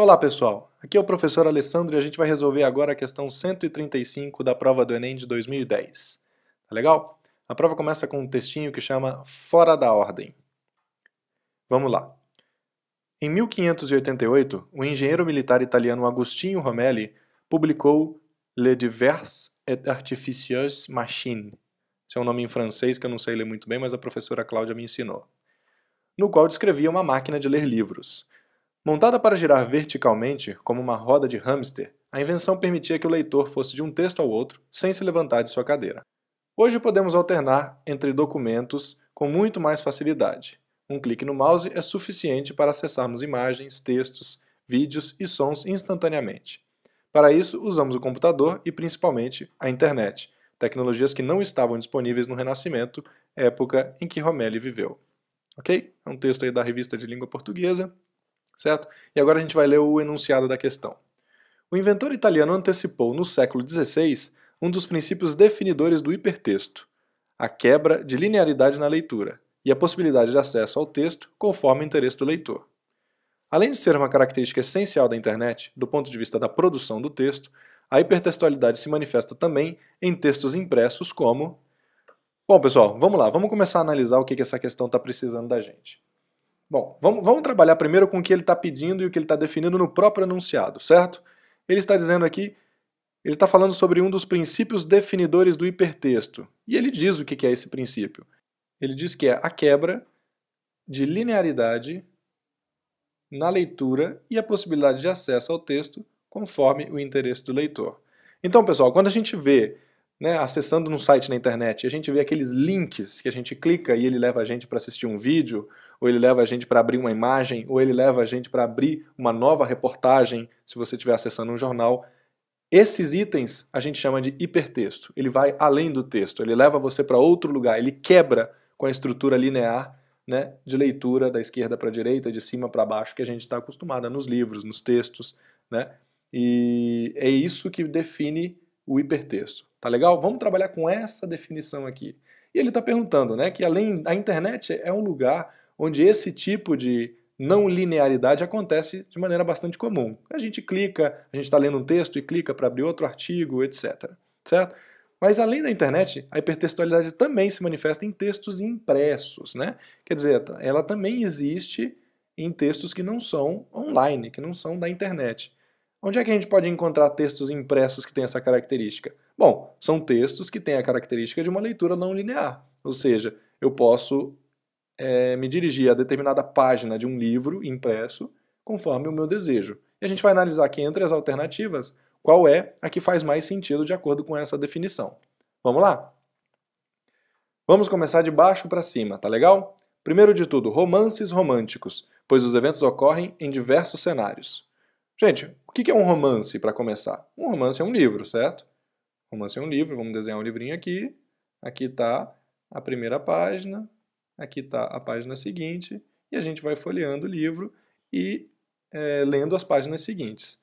Olá pessoal, aqui é o professor Alessandro e a gente vai resolver agora a questão 135 da prova do Enem de 2010. Tá legal? A prova começa com um textinho que chama Fora da Ordem. Vamos lá. Em 1588, o engenheiro militar italiano Agostinho Romelli publicou Les diverses et artificieuses machines. Esse é um nome em francês que eu não sei ler muito bem, mas a professora Cláudia me ensinou. No qual descrevia uma máquina de ler livros. Montada para girar verticalmente, como uma roda de hamster, a invenção permitia que o leitor fosse de um texto ao outro, sem se levantar de sua cadeira. Hoje podemos alternar entre documentos com muito mais facilidade. Um clique no mouse é suficiente para acessarmos imagens, textos, vídeos e sons instantaneamente. Para isso, usamos o computador e, principalmente, a internet, tecnologias que não estavam disponíveis no Renascimento, época em que Romelli viveu. Ok? É um texto aí da Revista de Língua Portuguesa. Certo? E agora a gente vai ler o enunciado da questão. O inventor italiano antecipou, no século XVI, um dos princípios definidores do hipertexto, a quebra de linearidade na leitura e a possibilidade de acesso ao texto conforme o interesse do leitor. Além de ser uma característica essencial da internet, do ponto de vista da produção do texto, a hipertextualidade se manifesta também em textos impressos como... Bom, pessoal, vamos lá, vamos começar a analisar o que essa questão está precisando da gente. Bom, vamos trabalhar primeiro com o que ele está pedindo e o que ele está definindo no próprio enunciado, certo? Ele está dizendo aqui, ele está falando sobre um dos princípios definidores do hipertexto. E ele diz o que é esse princípio. Ele diz que é a quebra de linearidade na leitura e a possibilidade de acesso ao texto conforme o interesse do leitor. Então, pessoal, quando a gente vê, acessando num site na internet, a gente vê aqueles links que a gente clica e ele leva a gente para assistir um vídeo, ou ele leva a gente para abrir uma imagem, ou ele leva a gente para abrir uma nova reportagem, se você estiver acessando um jornal. Esses itens a gente chama de hipertexto. Ele vai além do texto, ele leva você para outro lugar, ele quebra com a estrutura linear, de leitura da esquerda para a direita, de cima para baixo, que a gente está acostumado nos livros, nos textos. E é isso que define o hipertexto. Tá legal? Vamos trabalhar com essa definição aqui. E ele está perguntando que a internet é um lugar onde esse tipo de não linearidade acontece de maneira bastante comum. A gente clica, a gente está lendo um texto e clica para abrir outro artigo, etc. Certo? Mas além da internet, a hipertextualidade também se manifesta em textos impressos. Quer dizer, ela também existe em textos que não são online, que não são da internet. Onde é que a gente pode encontrar textos impressos que têm essa característica? Bom, são textos que têm a característica de uma leitura não linear. Ou seja, eu posso me dirigir a determinada página de um livro impresso conforme o meu desejo. E a gente vai analisar aqui entre as alternativas qual é a que faz mais sentido de acordo com essa definição. Vamos lá? Vamos começar de baixo para cima, tá legal? Primeiro de tudo, romances românticos, pois os eventos ocorrem em diversos cenários. Gente, o que é um romance para começar? Um romance é um livro, certo? Romance é um livro, vamos desenhar um livrinho aqui. Aqui está a primeira página, aqui está a página seguinte, e a gente vai folheando o livro e lendo as páginas seguintes.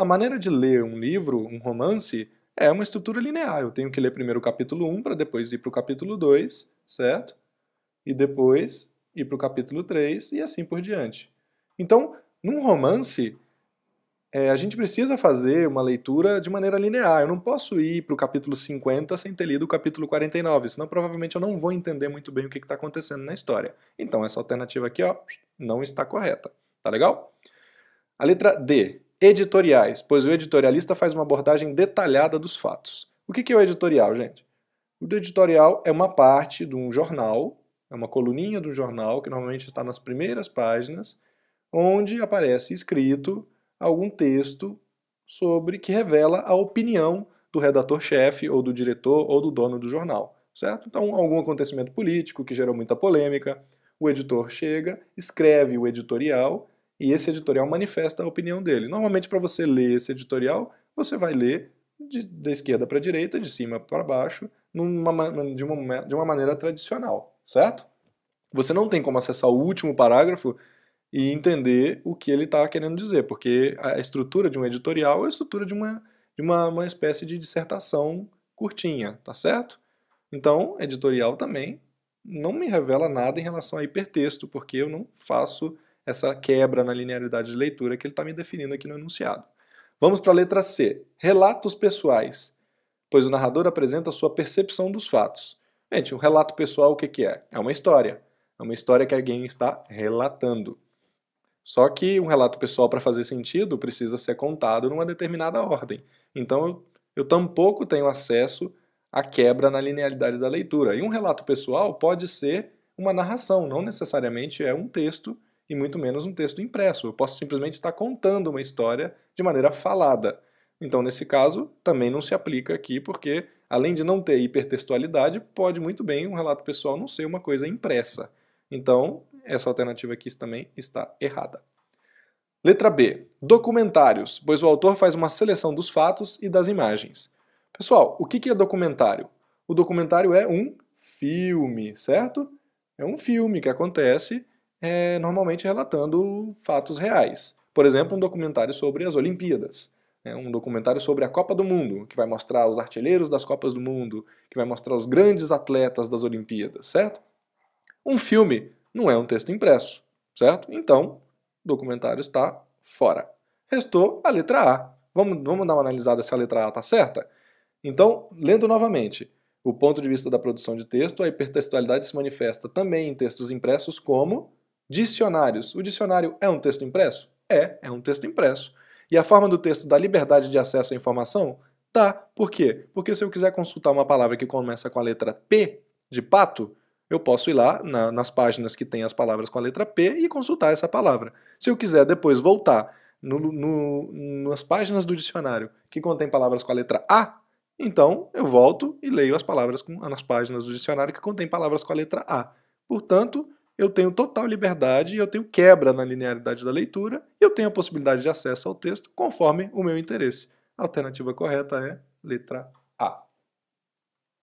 A maneira de ler um livro, um romance, é uma estrutura linear. Eu tenho que ler primeiro o capítulo 1 para depois ir para o capítulo 2, certo? E depois ir para o capítulo 3 e assim por diante. Então, num romance, a gente precisa fazer uma leitura de maneira linear. Eu não posso ir para o capítulo 50 sem ter lido o capítulo 49, senão provavelmente eu não vou entender muito bem o que está acontecendo na história. Então essa alternativa aqui não está correta. Tá legal? A letra D. Editoriais, pois o editorialista faz uma abordagem detalhada dos fatos. O que é o editorial, gente? O editorial é uma parte de um jornal, é uma coluninha do jornal, que normalmente está nas primeiras páginas, onde aparece escrito algum texto sobre que revela a opinião do redator-chefe, ou do diretor, ou do dono do jornal, certo? Então, algum acontecimento político que gerou muita polêmica, o editor chega, escreve o editorial, e esse editorial manifesta a opinião dele. Normalmente, para você ler esse editorial, você vai ler da esquerda para a direita, de cima para baixo, de uma maneira tradicional, certo? Você não tem como acessar o último parágrafo e entender o que ele está querendo dizer, porque a estrutura de um editorial é a estrutura de uma espécie de dissertação curtinha, tá certo? Então, editorial também não me revela nada em relação a hipertexto, porque eu não faço essa quebra na linearidade de leitura que ele está me definindo aqui no enunciado. Vamos para a letra C. Relatos pessoais, pois o narrador apresenta a sua percepção dos fatos. Gente, um relato pessoal o que é? É uma história. É uma história que alguém está relatando. Só que um relato pessoal, para fazer sentido, precisa ser contado numa determinada ordem. Então, eu tampouco tenho acesso à quebra na linearidade da leitura. E um relato pessoal pode ser uma narração, não necessariamente é um texto, e muito menos um texto impresso. Eu posso simplesmente estar contando uma história de maneira falada. Então, nesse caso, também não se aplica aqui, porque, além de não ter hipertextualidade, pode muito bem um relato pessoal não ser uma coisa impressa. Então, essa alternativa aqui também está errada. Letra B. Documentários, pois o autor faz uma seleção dos fatos e das imagens. Pessoal, o que é documentário? O documentário é um filme, certo? É um filme que acontece normalmente relatando fatos reais. Por exemplo, um documentário sobre as Olimpíadas. Um documentário sobre a Copa do Mundo, que vai mostrar os artilheiros das Copas do Mundo, que vai mostrar os grandes atletas das Olimpíadas, certo? Um filme não é um texto impresso, certo? Então, o documentário está fora. Restou a letra A. Vamos dar uma analisada se a letra A está certa? Então, lendo novamente, o ponto de vista da produção de texto, a hipertextualidade se manifesta também em textos impressos como dicionários. O dicionário é um texto impresso? É um texto impresso. E a forma do texto dá liberdade de acesso à informação? Dá. Por quê? Porque se eu quiser consultar uma palavra que começa com a letra P, de pato, eu posso ir lá nas páginas que tem as palavras com a letra P e consultar essa palavra. Se eu quiser depois voltar nas páginas do dicionário que contém palavras com a letra A, então eu volto e leio as palavras nas páginas do dicionário que contém palavras com a letra A. Portanto, eu tenho total liberdade, eu tenho quebra na linearidade da leitura e eu tenho a possibilidade de acesso ao texto conforme o meu interesse. A alternativa correta é letra A.